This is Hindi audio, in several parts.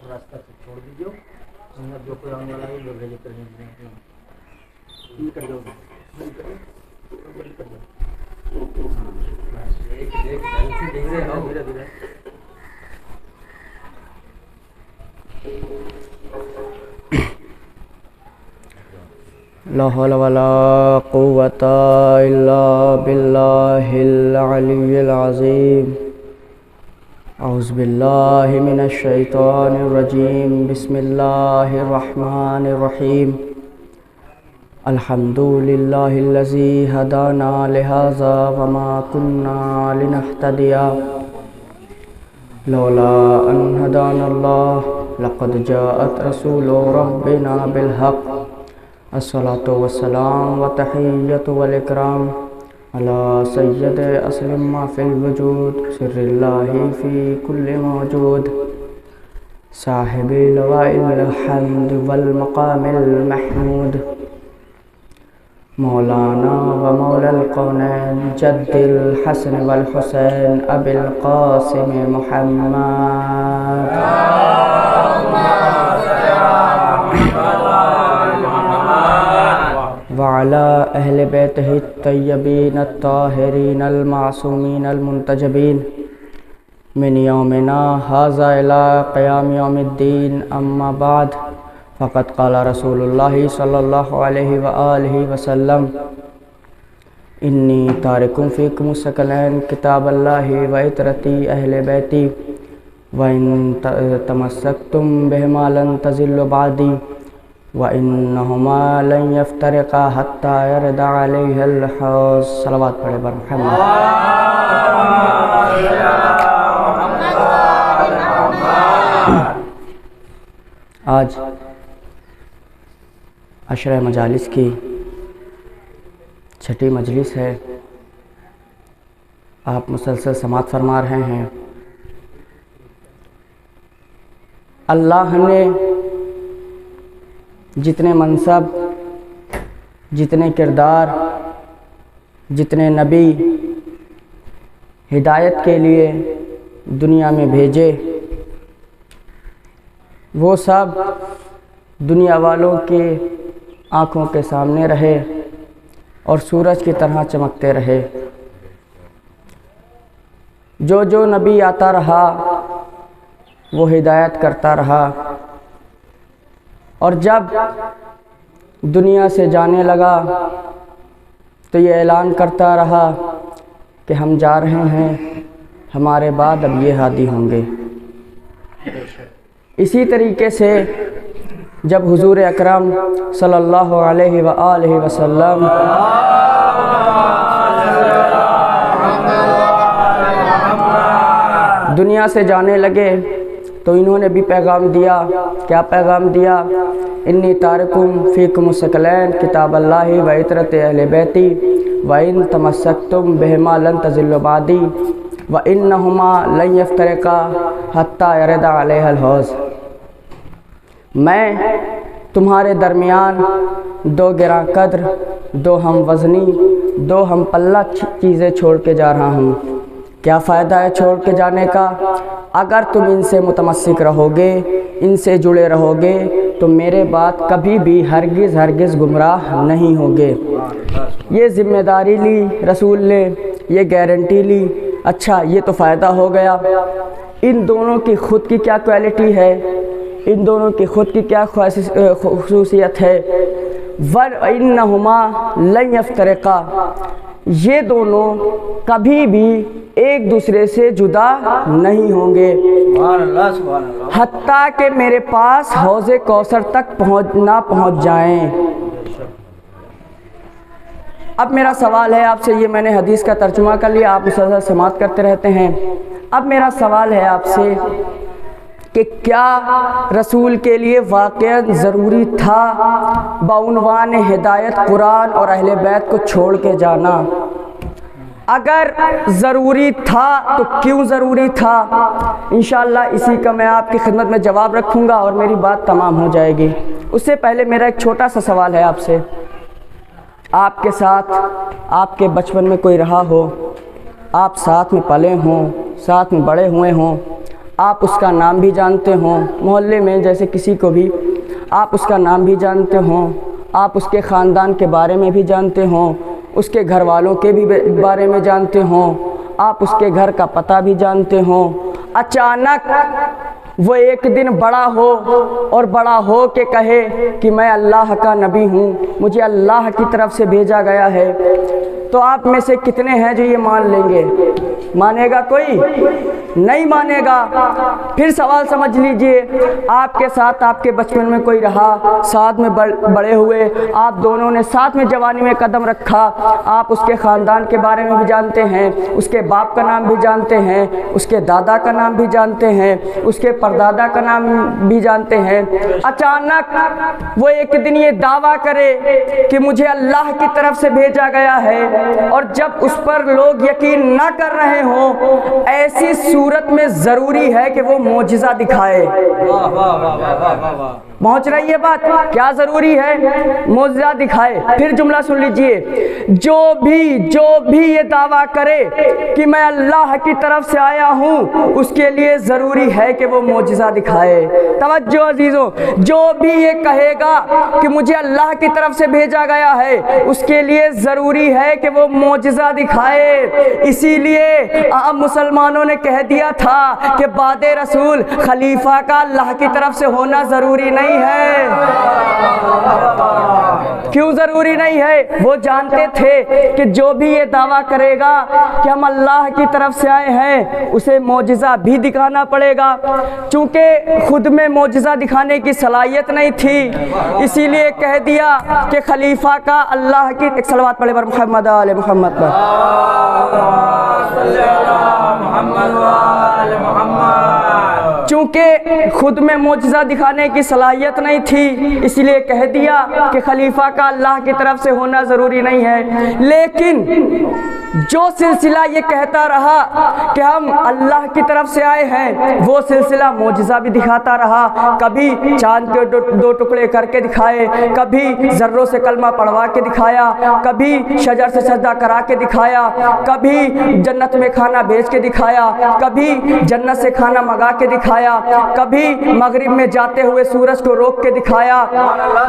रास्ता छोड़ दीजिए, जो कोई आने वाला है वो भेजे कर कर दो, धीरे धीरे। ला हौला वला कुव्वता इल्ला बिल्लाहिल अलिय्यिल अज़ीम। औज़ु बिल्लाहि मिनश शैतानिर रजीम। बिस्मिल्लाहिर रहमानिर रहीम। अल्हम्दुलिल्लाहिल्लज़ी हदाना लिहाज़ा वमा कुन्ना लिनहतदिया लौला अन हदानल्लाह लक़द जाअत रसूलु रब्बिना बिलहक़। अस्सलातु वस्सलाम व तहिय्यतु वल इकराम अला सय्यद अस्लिम मा फिल वजूद सिर्रिल्लाहि फ़ी कुल्लि मौजूद साहिबिल लवाइल हम्द वल मक़ामिल महमूद मौलाना व मौलल कौनैन जद्दिल हसन वल हुसैन अबिल क़ासिम मुहम्मद वअला अहले बैतिहि तय्यबीन अत्ताहिरीन अलमासूमीन अलमुंतजबीन मिन यौमिना हाज़ा इला क़याम यौमिद्दीन। अम्मा बाद फ़क़द क़ाला रसूलुल्लाहि सल्लल्लाहु अलैहि व आलिहि वसल्लम इन्नी तारिकुम फ़ीकुम सकलैन किताबल्लाहि व इतरती अहले बैती व इन तमस्सकतुम बिहिमा लन तज़िल्लु बअदी व इन्नहुमा लन यफ्तरिक़ा हत्ता यरदा अलैहिल हौज़। सलावत पढ़े बर मुहम्मद। आज अशरा मजालिस की छठी मजलिस है। आप मुसलसल समात फरमा रहे हैं। अल्लाह ने जितने मनसब, जितने किरदार, जितने नबी हिदायत के लिए दुनिया में भेजे, वो सब दुनिया वालों के आँखों के सामने रहे और सूरज की तरह चमकते रहे। जो जो नबी आता रहा वो हिदायत करता रहा, और जब दुनिया से जाने लगा तो ये ऐलान करता रहा कि हम जा रहे हैं, हमारे बाद अब ये हादी होंगे। इसी तरीके से जब हुजूर अकरम सल्लल्लाहु अलैहि व आलिहि वसल्लम दुनिया से जाने लगे तो इन्होंने भी पैगाम दिया। क्या पैगाम दिया? इन्नी तारिकुम फ़ीकुम सकलैन किताबल्लाहि व इतरत अहले बैती व इन तमस्सकतुम बिहिमा लन तज़िल्लु बअदी व इन्नहुमा लन यफ्तरिक़ा हत्ता यरदा अलैहिल हौज़। मैं तुम्हारे दरमियान दो गिरां कद्र, दो हम वज़नी, दो हम पल्ला चीज़ें छोड़ के जा रहा हूँ। क्या फ़ायदा है छोड़ के जाने का? अगर तुम इनसे मुतमस्सिक रहोगे, इनसे जुड़े रहोगे तो मेरे बाद कभी भी हरगिज़ हरगिज़ गुमराह नहीं होगे। ये ज़िम्मेदारी ली रसूल ने, ये गारंटी ली। अच्छा, ये तो फ़ायदा हो गया। इन दोनों की ख़ुद की क्या क्वालिटी है, इन दोनों की ख़ुद की क्या ख़ुसूसियत है? वइन्नहुमा लन यफ्तरिक़ा, ये दोनों कभी भी एक दूसरे से जुदा नहीं होंगे हत्ता कि मेरे पास हौज़े कौसर तक पहुँच जाएं। अब मेरा सवाल है आपसे, ये मैंने हदीस का तर्जुमा कर लिया, आप मुसलसल समात करते रहते हैं। अब मेरा सवाल है आपसे कि क्या रसूल के लिए वाक़ई ज़रूरी था बउनवान हिदायत कुरान और अहले बैत को छोड़ के जाना? अगर ज़रूरी था तो क्यों ज़रूरी था? इंशाअल्लाह इसी का मैं आपकी खिदमत में जवाब रखूँगा और मेरी बात तमाम हो जाएगी। उससे पहले मेरा एक छोटा सा सवाल है आपसे। आपके साथ आपके बचपन में कोई रहा हो, आप साथ में पले हों, साथ में बड़े हुए हों, आप उसका नाम भी जानते हो, मोहल्ले में जैसे किसी को भी आप उसका नाम भी जानते हो, आप उसके ख़ानदान के बारे में भी जानते हो, उसके घर वालों के भी बारे में जानते हो, आप उसके घर का पता भी जानते हो। अचानक वो एक दिन बड़ा हो और बड़ा हो के कहे कि मैं अल्लाह का नबी हूँ, मुझे अल्लाह की तरफ से भेजा गया है, तो आप में से कितने हैं जो ये मान लेंगे? मानेगा कोई? नहीं मानेगा। फिर सवाल समझ लीजिए, आपके साथ आपके बचपन में कोई रहा, साथ में बड़े हुए, आप दोनों ने साथ में जवानी में कदम रखा, आप उसके ख़ानदान के बारे में भी जानते हैं, उसके बाप का नाम भी जानते हैं, उसके दादा का नाम भी जानते हैं, उसके परदादा का नाम भी जानते हैं। अचानक वो एक दिन ये दावा करे कि मुझे अल्लाह की तरफ से भेजा गया है, और जब उस पर लोग यकीन ना कर रहे हो, ऐसी सूरत में ज़रूरी है कि वो मोजिज़ा दिखाए। पहुंच रही है बात? क्या ज़रूरी है? मोजिज़ा दिखाए। फिर जुमला सुन लीजिए, जो भी ये दावा करे कि मैं अल्लाह की तरफ से आया हूँ, उसके लिए ज़रूरी है कि वो मोजिज़ा दिखाए। तवज्जो अजीज़ों, जो भी ये कहेगा कि मुझे अल्लाह की तरफ से भेजा गया है, उसके लिए ज़रूरी है कि वो मोजिज़ा दिखाए। इसीलिए आप मुसलमानों ने कह दिया था कि बादे रसूल खलीफा का अल्लाह की तरफ से होना ज़रूरी नहीं है। क्यों ज़रूरी नहीं है? वो जानते थे कि जो भी ये दावा करेगा कि हम अल्लाह की तरफ से आए हैं, उसे मोजिज़ा भी दिखाना पड़ेगा। चूँकि खुद में मोजिज़ा दिखाने की सलाहियत नहीं थी, इसीलिए कह दिया कि खलीफा का अल्लाह की, एक सलवात पढ़े बर मोहम्मद आले मोहम्मद पर। चूँकि खुद में मोजिज़ा दिखाने की सलाहियत नहीं थी, इसलिए कह दिया कि खलीफा का अल्लाह की तरफ से होना ज़रूरी नहीं है। लेकिन जो सिलसिला ये कहता रहा कि हम अल्लाह की तरफ से आए हैं, वो सिलसिला मोजिज़ा भी दिखाता रहा। कभी चांद के दो टुकड़े करके दिखाए, कभी ज़र्रों से कलमा पढ़वा के दिखाया, कभी शजर से सजदा करा के दिखाया, कभी जन्नत में खाना भेज के दिखाया, कभी जन्नत से खाना मंगा के दिखाया, कभी मगरिब में जाते हुए सूरज को रोक के दिखाया।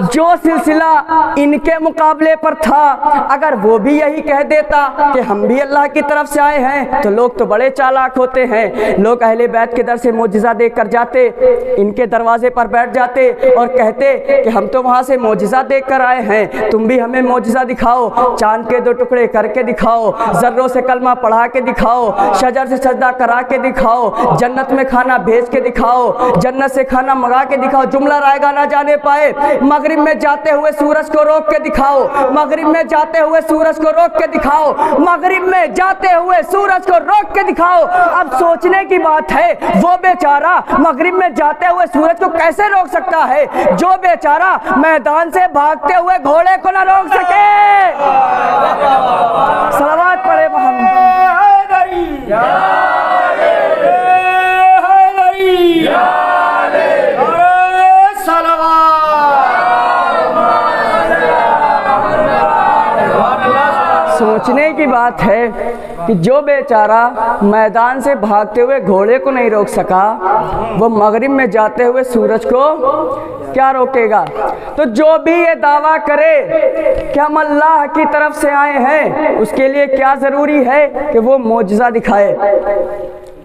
जो सिलसिला इनके मुकाबले पर था, अगर वो भी यही कह देता कि हम भी अल्लाह की तरफ से आए हैं, तो लोग तो बड़े चालाक होते हैं। लोग अहले बैत के दर से मोजिज़ा देख कर जाते, इनके दरवाजे पर बैठ जाते और कहते कि हम तो वहाँ से मोजिज़ा देख कर आए हैं, तुम भी हमें मोजिज़ा दिखाओ, चांद के दो टुकड़े करके दिखाओ, ज़र्रों से कलमा पढ़ा के दिखाओ, शजर से सजदा करा के दिखाओ, जन्नत में खाना भेज के दिखाओ, जन्नत से खाना मंगा के दिखाओ। जुमला रायगा ना जाने पाए, मगरिब में जाते हुए सूरज को रोक के दिखाओ, मगरिब में जाते हुए सूरज को रोक के दिखाओ, मगरिब में जाते हुए सूरज को रोक के दिखाओ। अब सोचने की बात है, वो बेचारा मगरिब में जाते हुए सूरज को कैसे रोक सकता है, जो बेचारा मैदान से भागते हुए घोड़े को ना रोक सके। सलावत पढ़े मोहम्मद। सोचने की बात है कि जो बेचारा मैदान से भागते हुए घोड़े को नहीं रोक सका, वो मगरिब में जाते हुए सूरज को क्या रोकेगा। तो जो भी ये दावा करे कि हम अल्लाह की तरफ से आए हैं, उसके लिए क्या ज़रूरी है कि वो मोजिज़ा दिखाए।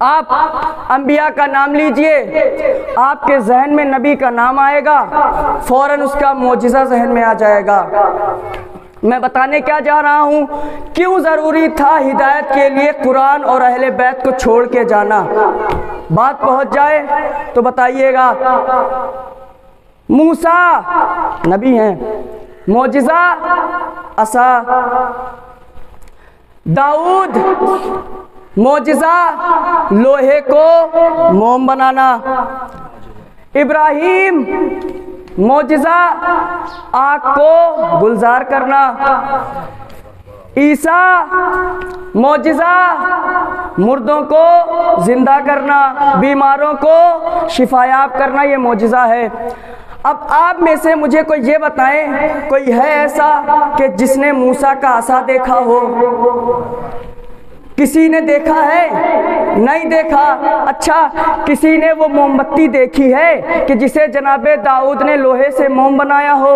आप अंबिया का नाम लीजिए, आपके जहन में नबी का नाम आएगा, फ़ौरन उसका मोजिज़ा जहन में आ जाएगा। मैं बताने क्या जा रहा हूँ, क्यों ज़रूरी था हिदायत के लिए कुरान और अहले बैत को छोड़ के जाना। बात पहुँच जाए तो बताइएगा। मूसा नबी हैं, मोजिज़ा असा। दाऊद मोजिज़ा लोहे को मोम बनाना। इब्राहीम मोजिज़ा आग को गुलजार करना। ईसा मोजिज़ा मुर्दों को जिंदा करना, बीमारों को शिफायाब करना, ये मोजिज़ा है। अब आप में से मुझे कोई ये बताएं, कोई है ऐसा कि जिसने मूसा का असा देखा हो? किसी ने देखा है? नहीं देखा। अच्छा, किसी ने वो मोमबत्ती देखी है कि जिसे जनाबे दाऊद ने लोहे से मोम बनाया हो?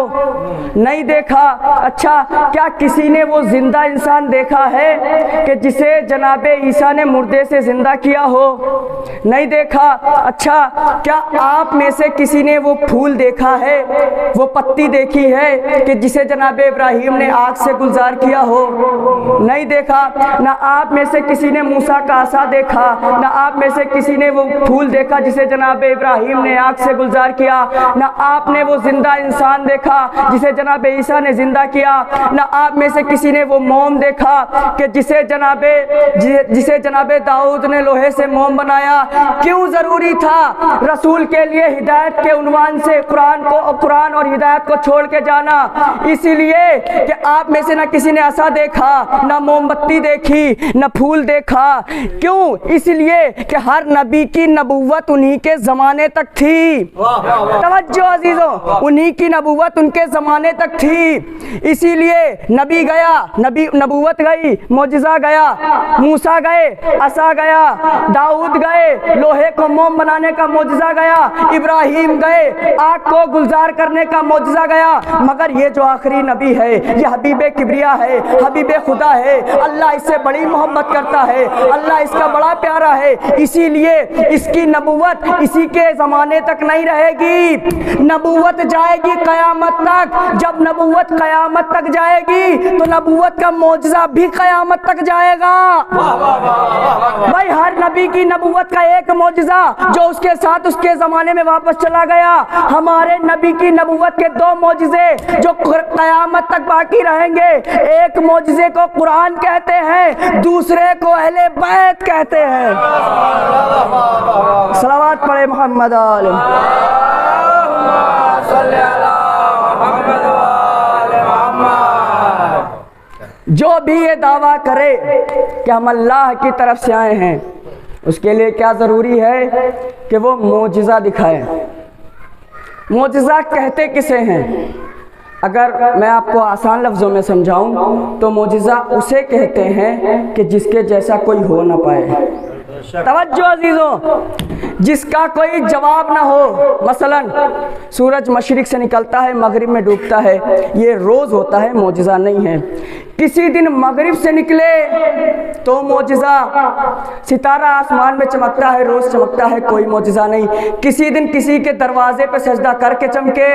नहीं देखा। अच्छा, क्या किसी ने वो जिंदा इंसान देखा है कि जिसे जनाबे ईसा ने मुर्दे से जिंदा किया हो? नहीं देखा। अच्छा, क्या आप में से किसी ने वो फूल देखा है, वो पत्ती देखी है कि जिसे जनाबे इब्राहिम ने आग से गुलजार किया हो? नहीं देखा। ना आप में से किसी ने मूसा का आसा देखा, ना आप में से किसी ने वो फूल देखा जिसे जनाबे इब्राहिम ने आग से गुलजार किया, ना आपने वो जिंदा इंसान देखा जिसे जनाबे ईसा ने जिंदा किया, ना आप में से किसी ने वो मोम देखा कि जिसे जनाबे दाऊद ने लोहे से मोम बनाया। क्यों जरूरी था रसूल के लिए हिदायत के उन्वान से कुरान और हिदायत को छोड़ के जाना? इसीलिए कि आप में से ना किसी ने आसा देखा, ना मोमबत्ती देखी, ना फूल देखा। क्यों? इसलिए कि हर नबी की नबूवत उन्हीं के ज़माने तक थी। तवज्जो अजीज़ों, उन्हीं की नबूवत उनके ज़माने तक थी। इसीलिए नबी गया, नबूवत गई, मोजिज़ा गया, मूसा गए, असा गया, दाऊद गए, लोहे को मोम बनाने का मोजिज़ा गया, इब्राहिम गए, आग को गुलजार करने का मोजिज़ा गया। मगर ये जो आखिरी नबी है, ये हबीब किब्रिया है, हबीब खुदा है। अल्लाह इससे बड़ी मोहब्बत करता है, अल्लाह इसका बड़ा प्यारा है। इसीलिए इसकी नबूवत इसी के ज़माने तक नहीं रहेगी, नबूवत जाएगी क़यामत तक। जब नबूवत क़यामत तक जाएगी तो नबूवत का मोजिज़ा भी क़यामत तक जाएगा। भाई, हर नबी की नबूवत का एक मोजिज़ा जो उसके साथ उसके ज़माने में वापस चला गया। हमारे नबी की नबूवत के दो मोजिज़े जो क़यामत तक बाकी रहेंगे। एक मोजिज़े को कुरान कहते हैं, दूसरे को अहले बैत कहते हैं। सलावत पढ़े मोहम्मद आले जो भी ये दावा करे कि हम अल्लाह की तरफ से आए हैं, उसके लिए क्या ज़रूरी है कि वो मोजिज़ा दिखाए। मोजिज़ा कहते किसे हैं? अगर मैं आपको आसान लफ्ज़ों में समझाऊं तो मोजिज़ा उसे कहते हैं कि जिसके जैसा कोई हो ना पाए। तवज्जो अजीज़ों, जिसका कोई जवाब ना हो। मसलन सूरज मशरिक से निकलता है, मगरिब में डूबता है, ये रोज़ होता है, मोजिज़ा नहीं है। किसी दिन मगरिब से निकले तो मोजिज़ा, सितारा आसमान में चमकता है, रोज़ चमकता है, कोई मोजिज़ा नहीं। किसी दिन किसी के दरवाजे पे सजदा करके चमके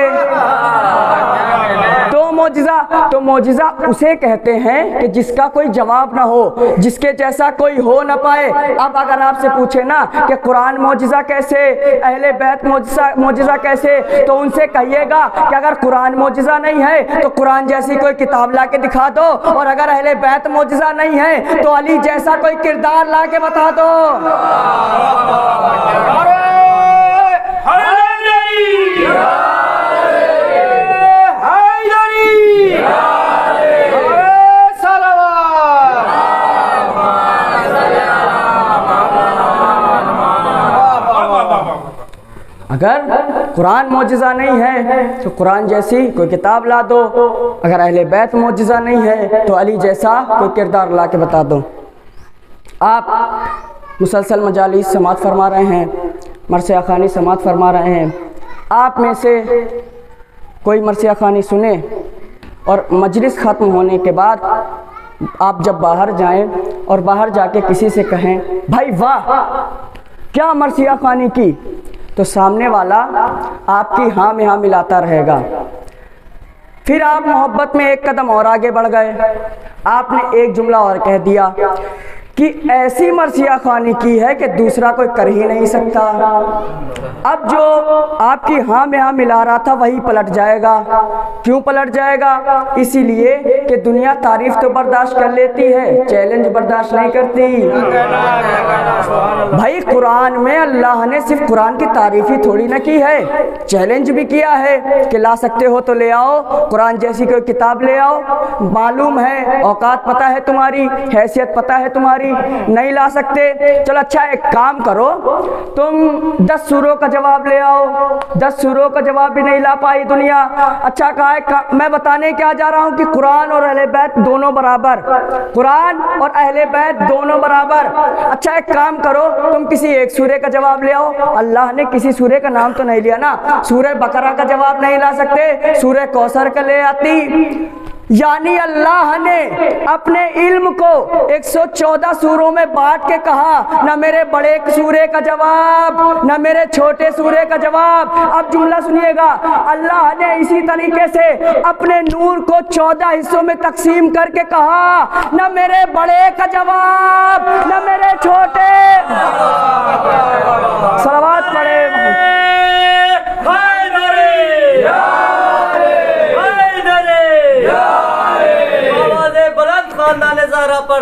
तो मोजिज़ा। तो मोजिज़ा उसे कहते हैं कि जिसका कोई जवाब ना हो, जिसके जैसा कोई हो ना पाए। अब अगर आपसे पूछे ना कि कुरान मोजिज़ा कैसे, अहले बैत मोजिज़ा कैसे, तो उनसे कहिएगा कि अगर कुरान मोजिज़ा नहीं है तो कुरान जैसी कोई किताब ला के दिखा दो, और अगर अहले बैत मोजिज़ा नहीं है तो अली जैसा कोई किरदार ला के बता दो। अगर कुरान मोजिज़ा नहीं है तो कुरान जैसी कोई किताब ला दो, अगर अहले बैत मोजिज़ा नहीं है तो अली जैसा कोई किरदार ला के बता दो। आप मुसलसल मजालिस समात फरमा रहे हैं, मरसिया खानी समात फरमा रहे हैं। आप में से कोई मरसिया खानी सुने और मजलिस ख़त्म होने के बाद आप जब बाहर जाएं और बाहर जाके किसी से कहें, भाई वाह क्या मरसिया खानी की, तो सामने वाला आपकी हाँ में हाँ मिलाता रहेगा। फिर आप मोहब्बत में एक कदम और आगे बढ़ गए, आपने एक जुमला और कह दिया कि ऐसी मरसिया खानी की है कि दूसरा कोई कर ही नहीं सकता। अब जो आपकी हाँ में हाँ मिला रहा था वही पलट जाएगा। क्यों पलट जाएगा? इसीलिए कि दुनिया तारीफ तो बर्दाश्त कर लेती है, चैलेंज बर्दाश्त नहीं करती। भाई कुरान में अल्लाह ने सिर्फ कुरान की तारीफ ही थोड़ी ना की है, चैलेंज भी किया है कि ला सकते हो तो ले आओ, कुरान जैसी कोई किताब ले आओ। मालूम है, औकात पता है तुम्हारी, हैसियत पता है तुम्हारी, भाई नहीं ला सकते। चलो अच्छा एक काम करो, तुम 10 सूरों का जवाब ले आओ। 10 सूरों का जवाब भी नहीं ला पाई दुनिया। अच्छा कहा है, मैं बताने क्या जा रहा हूँ कि कुरान और अहले बैत दोनों बराबर, कुरान और अहले बैत दोनों बराबर। अच्छा एक काम करो, तुम किसी एक सूरे का जवाब ले आओ। अल्लाह ने किसी सूरे का नाम तो नहीं लिया ना, सूरे बकरा का जवाब नहीं ला सकते, सूरे कौसर का ले आती। यानी अल्लाह ने अपने इल्म को 114 सूरों में बांट के कहा, न मेरे बड़े सूरे का जवाब न मेरे छोटे सूरे का जवाब। अब जुमला सुनिएगा, अल्लाह ने इसी तरीके से अपने नूर को 14 हिस्सों में तकसीम करके कहा, न मेरे बड़े का जवाब न मेरे छोटे। सलावत पढ़े। पर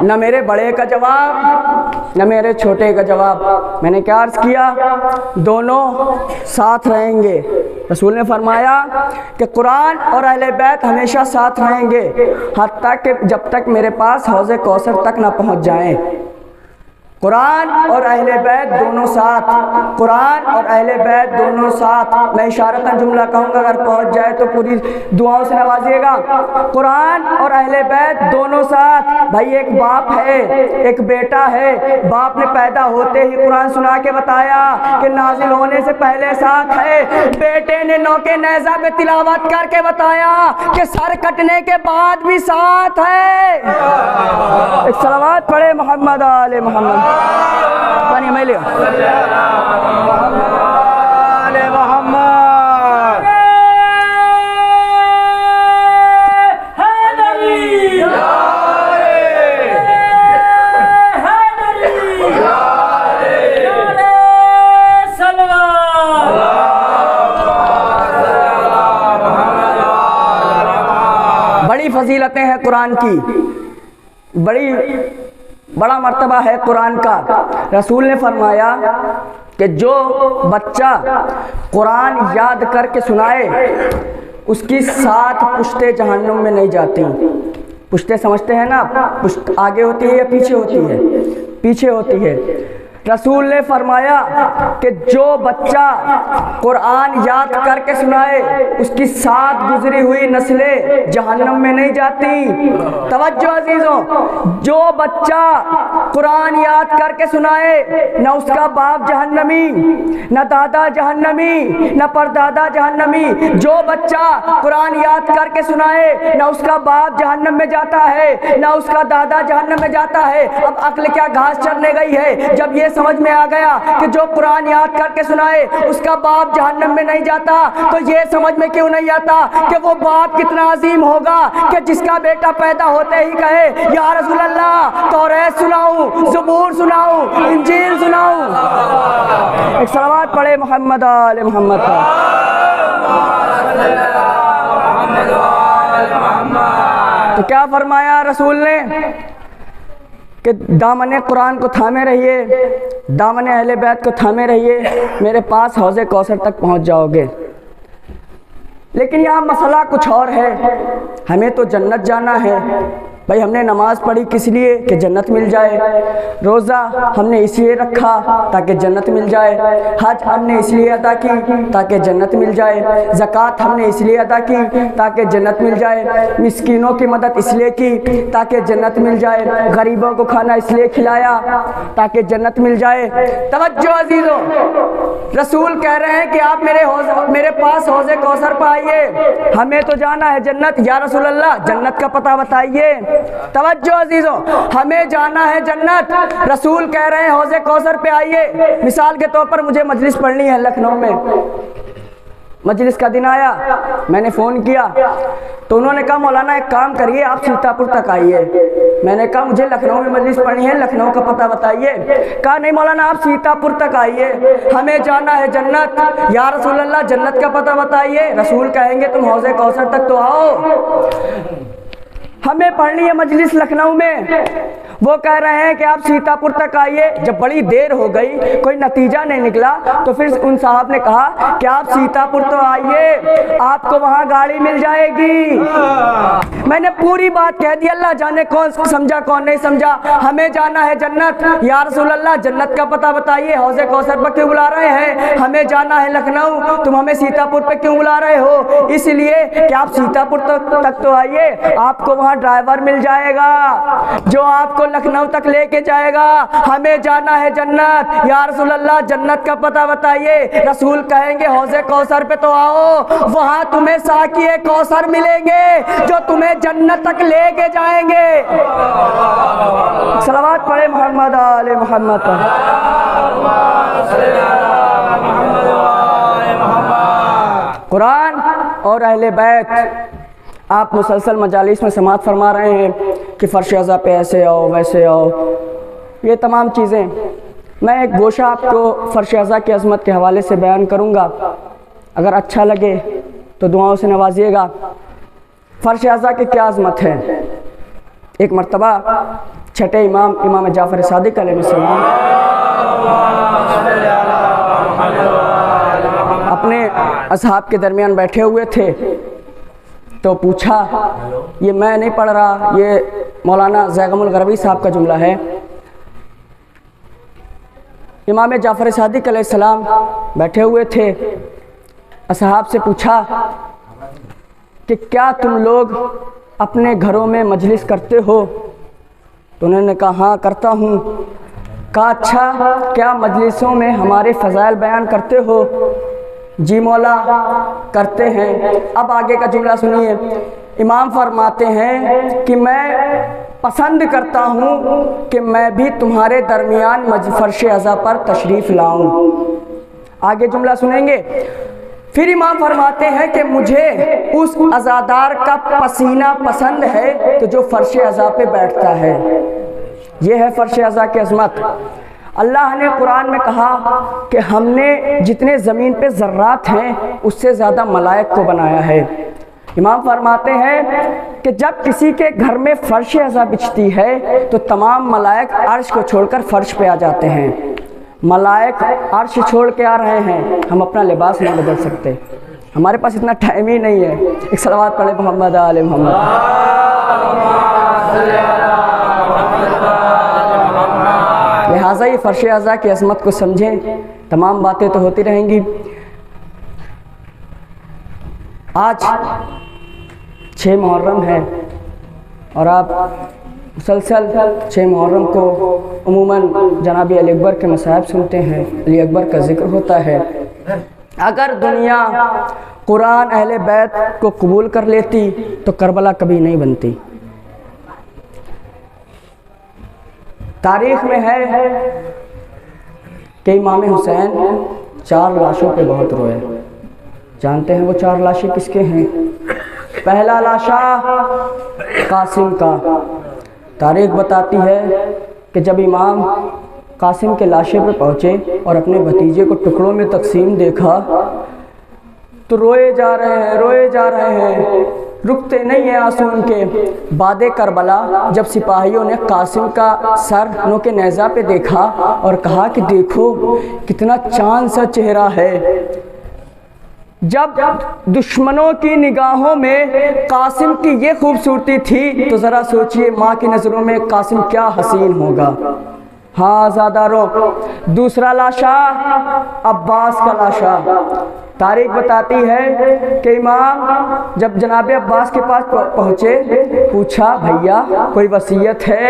न मेरे बड़े का जवाब न मेरे छोटे का जवाब। मैंने क्या अर्ज किया, दोनों साथ रहेंगे। रसूल ने फरमाया कि कुरान और अहले बैत हमेशा साथ रहेंगे, हत्ता कि जब तक मेरे पास हौज़े कौसर तक ना पहुंच जाएं। कुरान और अहले बैत दोनों साथ, कुरान और अहले बैत दोनों साथ। मैं इशारतन जुमला कहूँगा, अगर पहुँच जाए तो पूरी दुआओं से नवाजिएगा। कुरान और अहले बैत दोनों साथ। भाई एक बाप है, एक बेटा है, बाप ने पैदा होते ही कुरान सुना के बताया कि नाजिल होने से पहले साथ है। बेटे ने नौके नेज़ा पे तिलावत करके बताया कि सर कटने के बाद भी साथ है। एक सलावत पढ़े मोहम्मद आले मोहम्मद। पानी मैं लिया बड़ी फजीलतें हैं कुरान की, बड़ा मर्तबा है कुरान का। रसूल ने फरमाया कि जो बच्चा कुरान याद करके सुनाए उसकी 7 पुश्ते जहन्नुम में नहीं जाती। पुश्ते समझते हैं ना, पुश्त आगे होती है या पीछे होती है? पीछे होती है। रसूल ने फरमाया कि जो बच्चा कुरान याद करके सुनाए उसकी 7 गुजरी हुई नस्लें जहन्नम में नहीं जाती। तवज्जो अजीजों, जो बच्चा कुरान याद करके सुनाए न उसका बाप जहन्नमी, न दादा जहन्नमी, न परदादा जहन्नमी। जो बच्चा कुरान याद करके सुनाए न उसका बाप जहन्नम में जाता है न उसका दादा जहन्नम में जाता है। अब अक्ल क्या घास चरने गई है? जब ये समझ में आ गया कि जो कुरान याद करके सुनाए उसका बाप जहन्नम में नहीं जाता, तो ये समझ में क्यों नहीं आता कि वो बाप कितना अजीम होगा कि जिसका बेटा पैदा होते ही कहे या रसूल अल्लाह तौरात सुनाऊं, ज़बूर सुनाऊं, इंजील सुनाऊं। एक सलावत पढ़े मोहम्मद आले मोहम्मद। तो क्या फरमाया रसूल ने कि दामने कुरान को थामे रहिए, दामने अहले बैत को थामे रहिए, मेरे पास हौज़े कौसर तक पहुंच जाओगे। लेकिन यहाँ मसला कुछ और है, हमें तो जन्नत जाना है। भाई हमने नमाज़ पढ़ी किस लिए? कि जन्नत मिल जाए। रोज़ा हमने इसलिए रखा ताकि जन्नत मिल जाए। हज हमने इसलिए अदा की ताकि जन्नत मिल जाए। ज़कात हमने इसलिए अदा की ताकि जन्नत मिल जाए। मिस्कीनों की मदद इसलिए की ताकि जन्नत मिल जाए। गरीबों को खाना इसलिए खिलाया ताकि जन्नत मिल जाए। तवज्जो अजीज़ों, रसूल कह रहे हैं कि आप मेरे पास हौज़े कौसर पर आइए, हमें तो जाना है जन्नत। या रसूल अल्लाह जन्नत का पता बताइए। तवज्जो अजीजों, हमें जाना है जन्नत। रसूल कह रहे हैं हौज़े कौसर पे आइए। मिसाल के तौर पर मुझे मजलिस पढ़नी है लखनऊ में, मजलिस का दिन आया, मैंने फ़ोन किया तो उन्होंने कहा मौलाना एक काम करिए आप सीतापुर तक आइए। मैंने कहा मुझे लखनऊ में मजलिस पढ़नी है, लखनऊ का पता बताइए। कहा नहीं मौलाना आप सीतापुर तक आइए, हमें जाना है जन्नत। या रसूल अल्लाह जन्नत का पता बताइए। रसूल कहेंगे तुम हौज़े कौसर तक तो आओ, हमें पढ़नी है मजलिस लखनऊ में। वो कह रहे हैं कि आप सीतापुर तक आइए। जब बड़ी देर हो गई, कोई नतीजा नहीं निकला, तो फिर उन साहब ने कहा कि आप सीतापुर तो आइए, आपको वहां गाड़ी मिल जाएगी। मैंने पूरी बात कह दी। अल्लाह जाने कौन समझा कौन नहीं समझा। हमें जाना है जन्नत। या रसूल अल्लाह, जन्नत का पता बताइए, हौज़े कौसर पर क्यों बुला रहे हैं? हमें जाना है लखनऊ, तुम हमें सीतापुर पे क्यों बुला रहे हो? इसलिए कि आप सीतापुर तक तो आइए, आपको वहां ड्राइवर मिल जाएगा जो आपको लखनऊ तक लेके जाएगा। हमें जाना है जन्नत। या रसूल अल्लाह, जन्नत का पता बताइए। रसूल कहेंगे हौज़े कौसर पे तो आओ, वहां तुम्हें साकिए कौसर मिलेंगे जो तुम्हें जन्नत तक लेके जाएंगे। सलावत पढ़े मोहम्मद आले मोहम्मद पर। कुरान और अहले बैत, आप मुसलसल मजालिस में समाअत फरमा रहे हैं कि फर्श अज़ा पे ऐसे आओ वैसे आओ, ये तमाम चीज़ें। मैं एक गोशा आपको फर्श अज़ा की अज़मत के हवाले से बयान करूँगा, अगर अच्छा लगे तो दुआओं से नवाजिएगा। फर्श अज़ा की क्या अज़मत है। एक मर्तबा छठे इमाम जाफ़र सादिक अलैहिस्सलाम अपने असहाब के दरमियान बैठे हुए थे, तो पूछा, ये मैं नहीं पढ़ रहा, ये मौलाना ज़ैगमुल गरबी साहब का जुमला है। इमाम जाफ़र सादिक अलैहिस्सलाम बैठे हुए थे, असहाब से पूछा कि क्या तुम लोग अपने घरों में मजलिस करते हो? तो उन्होंने कहा हाँ करता हूँ। कहा अच्छा, क्या मजलिसों में हमारे फ़ज़ाइल बयान करते हो? जी मौला करते हैं। अब आगे का जुमला सुनिए। इमाम फरमाते हैं कि मैं पसंद करता हूँ कि मैं भी तुम्हारे दरमियान फर्श अज़ा पर तशरीफ़ लाऊं। आगे जुमला सुनेंगे। फिर इमाम फरमाते हैं कि मुझे उस अज़ादार का पसीना पसंद है तो जो फर्श अज़ा पे बैठता है। ये है फर्श अज़ा की अज़मत। अल्लाह ने कुरान में कहा कि हमने जितने ज़मीन पे ज़र्रात हैं उससे ज़्यादा मलाइक को बनाया है। इमाम फरमाते हैं कि जब किसी के घर में फर्श अज़ा बिछती है तो तमाम मलाइक अर्श को छोड़कर फर्श पे आ जाते हैं। मलाइक अर्श छोड़ के आ रहे हैं, हम अपना लिबास नहीं बदल सकते, हमारे पास इतना टाइम ही नहीं है। एक सलावत पढ़े मोहम्मद आले मोहम्मद। लिहाजा ये फर्श अज़ा की अज़मत को समझें। तमाम बातें तो होती रहेंगी। आज 6 मुहर्रम है और आप मुसलसल 6 मुहर्रम को उमूमन जनाब अली अकबर के मसाइब सुनते हैं, अली अकबर का जिक्र होता है। अगर दुनिया कुरान अहले बैत को कबूल कर लेती तो करबला कभी नहीं बनती। तारीख़ में है कि इमाम हुसैन 4 लाशों पे बहुत रोए। जानते हैं वो 4 लाशें किसके हैं? पहला लाशा कासिम का। तारीख़ बताती है कि जब इमाम कासिम के लाशे पे पहुँचे और अपने भतीजे को टुकड़ों में तकसीम देखा तो रोए जा रहे हैं, रुकते नहीं है आंसू उनके। बादे करबला जब सिपाहियों ने कासिम का सर नोके नेज़ा पे देखा और कहा कि देखो कितना चांद सा चेहरा है। जब दुश्मनों की निगाहों में कासिम की ये खूबसूरती थी तो ज़रा सोचिए माँ की नज़रों में कासिम क्या हसीन होगा। हाँ ज़ादारों, दूसरा लाशा अब्बास का लाशा। तारीख़ बताती है कि इमाम जब जनाब अब्बास के पास पहुँचे, पूछा भैया कोई वसीयत है,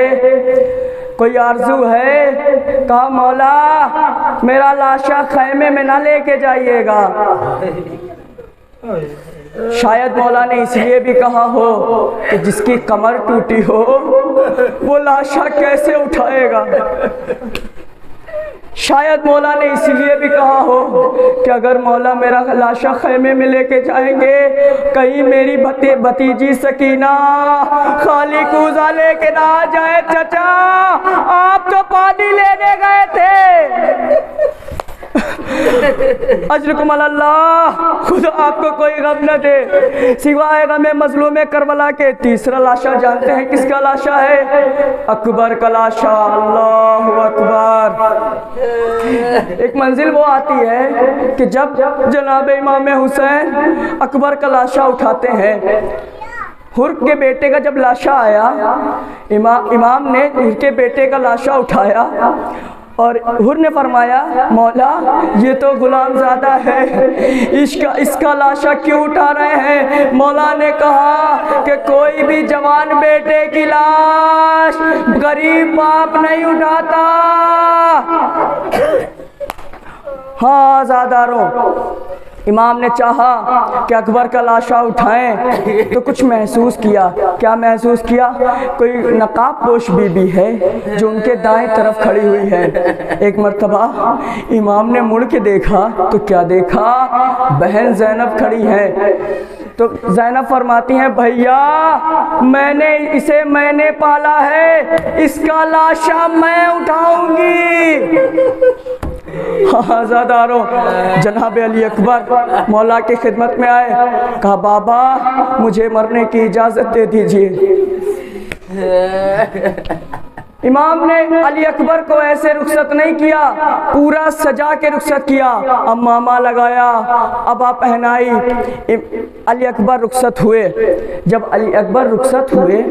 कोई आरज़ू है? कहा मौला मेरा लाशा खैमे में ना लेके जाइएगा। शायद मौला ने इसलिए भी कहा हो कि जिसकी कमर टूटी हो वो लाशा कैसे उठाएगा। शायद मौला ने इसलिए भी कहा हो कि अगर मौला मेरा लाशा खैमे में लेके जाएंगे कहीं मेरी भतीजी सकीना खाली कूजा लेके ना आ जाए। चचा आप तो पानी लेने गए थे, अजरकुम अल्लाह, खुदा आपको कोई गम न दे सिवाय गमे मजलूम करबला के। तीसरा लाशा जानते हैं किसका लाशा है? अकबर का लाशा। अल्लाहु अकबर। एक मंजिल वो आती है कि जब जनाब इमाम हुसैन अकबर का लाशा उठाते हैं, हुर के बेटे का जब लाशा आया, इमाम ने हुर के बेटे का लाशा उठाया और हुर ने फरमाया, मौला ये तो गुलामज़ादा है, इसका लाशा क्यों उठा रहे हैं? मौला ने कहा कि कोई भी जवान बेटे की लाश गरीब बाप नहीं उठाता। हाँ आज़ादारों, इमाम ने चाहा कि अकबर का लाशा उठाएं तो कुछ महसूस किया। क्या महसूस किया? कोई नकाब पोश बीबी है जो उनके दाएं तरफ खड़ी हुई है। एक मर्तबा इमाम ने मुड़ के देखा तो क्या देखा? बहन ज़ैनब खड़ी है। तो ज़ैनब फरमाती हैं, भैया मैंने पाला है, इसका लाशा मैं उठाऊंगी। आज़ादारों, जनाब अली अकबर मौला की खिदमत में आए, कहा बाबा मुझे मरने की इजाज़त दे दीजिए। इमाम ने अली अकबर को ऐसे रुखसत नहीं किया, पूरा सजा के रुखसत किया। अम्मामा लगाया, अबा पहनाई, अली अकबर रुखसत हुए। जब अली अकबर रुखसत हुए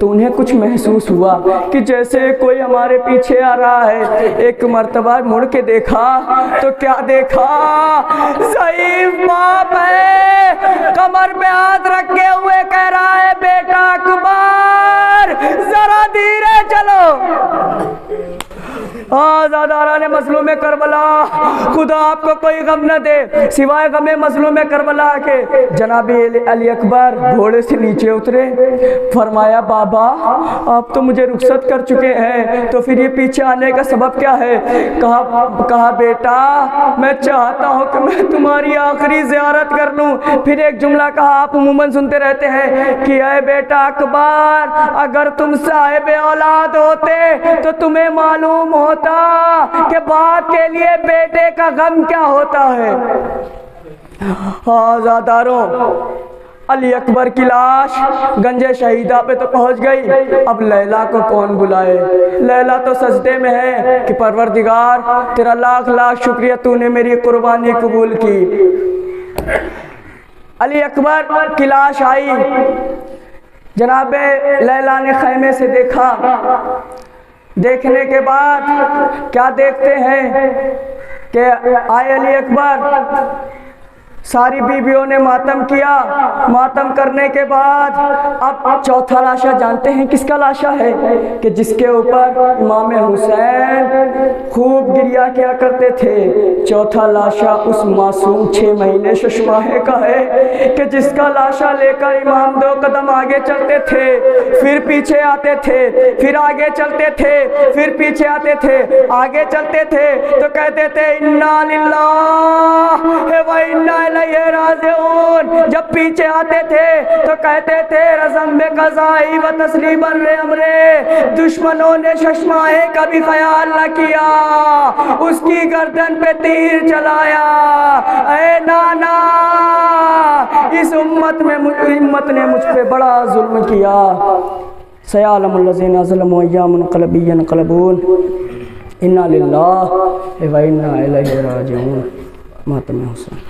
तो उन्हें कुछ महसूस हुआ कि जैसे कोई हमारे पीछे आ रहा है। एक मर्तबा मुड़ के देखा तो क्या देखा? ज़ईफ़ बाप है, कमर पे हाथ रखे हुए कह रहा है, बेटा अकबर जरा धीरे चलो। आज़ादारा ने मजलूम करबला, खुदा आपको कोई गम न दे सिवाय गमे मजलूम करबला के। जनाब अली अकबर घोड़े से नीचे उतरे, फरमाया बाबा आप तो मुझे रुखसत कर चुके हैं, तो फिर ये पीछे आने का सबब क्या है? कहा बेटा मैं चाहता हूँ कि मैं तुम्हारी आखिरी ज़ियारत कर लूँ। फिर एक जुमला कहा, आप उमूमन सुनते रहते हैं कि अय बेटा अकबर, अगर तुम साहिब औलाद होते तो तुम्हें मालूम होता कि बाप के लिए बेटे का गम क्या होता है। आज़ादारों, अली अकबर की लाश गंजे शहीदा पे तो पहुंच गई, अब लैला को कौन बुलाए? लैला तो सजदे में है कि परवरदिगार तेरा लाख लाख शुक्रिया, तूने मेरी कुर्बानी कबूल की। अली अकबर की लाश आई, जनाब लैला ने खैमे से देखा। देखने के बाद क्या देखते हैं कि आए अली अकबर, सारी बीवियों ने मातम किया। मातम करने के बाद अब चौथा लाशा जानते हैं किसका लाशा है? कि जिसके ऊपर इमाम हुसैन खूब गिरिया किया करते थे। चौथा लाशा उस मासूम 6 महीने शशमाहे का है कि जिसका लाशा लेकर इमाम 2 कदम आगे चलते थे, फिर पीछे आते थे, फिर आगे चलते थे, फिर पीछे आते थे। आगे चलते थे तो कहते थे इन्ना लिल्लाहि व इन्ना इलैहि राजिऊन। जब पीछे आते थे तो कहते थे रज़म में क़ज़ाई व तस्लीमन रे अमरे। दुश्मनों ने शशमाहे का भी ख्याल न किया, उसकी गर्दन पे तीर चलाया। ऐ नाना, इस उम्मत ने मुझ पे बड़ा जुल्म किया। सयालमुल लज़ीना ज़लमू अय्यामुन क़लबून इन्ना लिल्लाहि व इन्ना इलैहि राजिऊन। मातम हुसैन।